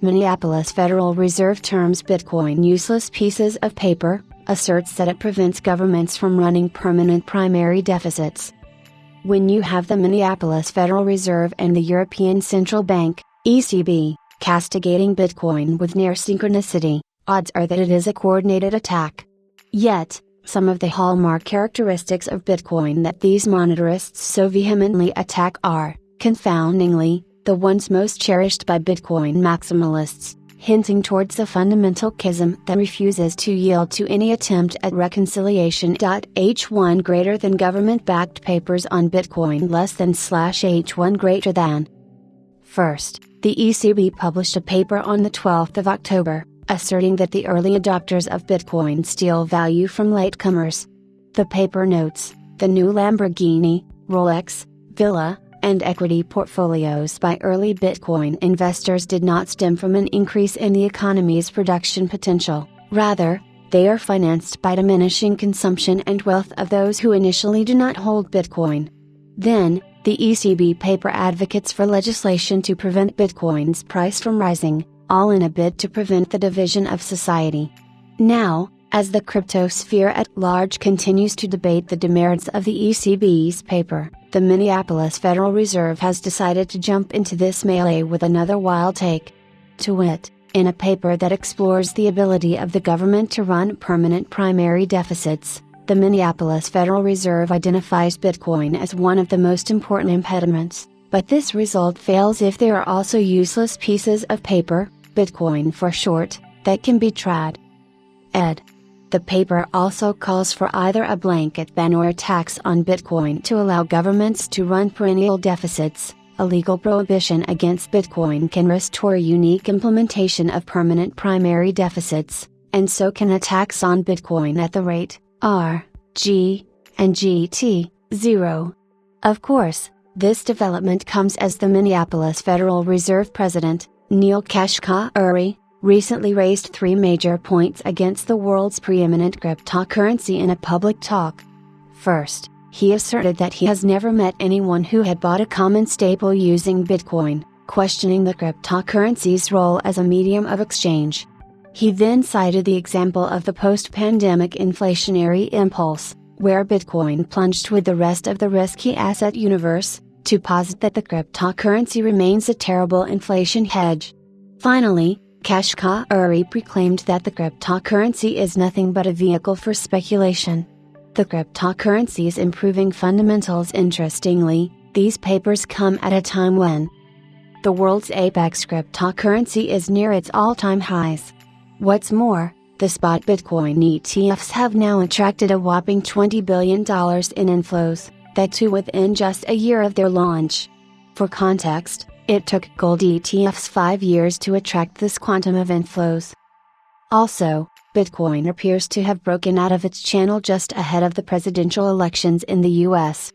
Minneapolis Federal Reserve terms Bitcoin useless pieces of paper, asserts that it prevents governments from running permanent primary deficits. When you have the Minneapolis Federal Reserve and the European Central Bank, ECB, castigating Bitcoin with near synchronicity, odds are that it is a coordinated attack. Yet, some of the hallmark characteristics of Bitcoin that these monetarists so vehemently attack are, confoundingly, the ones most cherished by Bitcoin maximalists, hinting towards a fundamental schism that refuses to yield to any attempt at reconciliation. H1 greater than government-backed papers on Bitcoin less than /H1 greater than. First, the ECB published a paper on the 12th of October, asserting that the early adopters of Bitcoin steal value from latecomers. The paper notes, the new Lamborghini, Rolex, villa, and equity portfolios by early Bitcoin investors did not stem from an increase in the economy's production potential, rather, they are financed by diminishing consumption and wealth of those who initially do not hold Bitcoin. Then, the ECB paper advocates for legislation to prevent Bitcoin's price from rising, all in a bid to prevent the division of society. Now, as the cryptosphere at large continues to debate the demerits of the ECB's paper, the Minneapolis Federal Reserve has decided to jump into this melee with another wild take. To wit, in a paper that explores the ability of the government to run permanent primary deficits, the Minneapolis Federal Reserve identifies Bitcoin as one of the most important impediments, but this result fails if there are also useless pieces of paper, Bitcoin for short, that can be tried. Ed. The paper also calls for either a blanket ban or a tax on Bitcoin to allow governments to run perennial deficits. A legal prohibition against Bitcoin can restore unique implementation of permanent primary deficits, and so can a tax on Bitcoin at the rate R, G, and GT, 0. Of course, this development comes as the Minneapolis Federal Reserve President, Neil Kashkari, recently raised three major points against the world's preeminent cryptocurrency in a public talk. First, he asserted that he has never met anyone who had bought a common staple using Bitcoin, questioning the cryptocurrency's role as a medium of exchange. He then cited the example of the post-pandemic inflationary impulse, where Bitcoin plunged with the rest of the risky asset universe, to posit that the cryptocurrency remains a terrible inflation hedge. Finally, Kashkari proclaimed that the cryptocurrency is nothing but a vehicle for speculation. The cryptocurrency's improving fundamentals. Interestingly, these papers come at a time when the world's apex cryptocurrency is near its all-time highs. What's more, the spot Bitcoin ETFs have now attracted a whopping $20 billion in inflows, that too within just a year of their launch. For context, it took gold ETFs 5 years to attract this quantum of inflows. Also, Bitcoin appears to have broken out of its channel just ahead of the presidential elections in the US.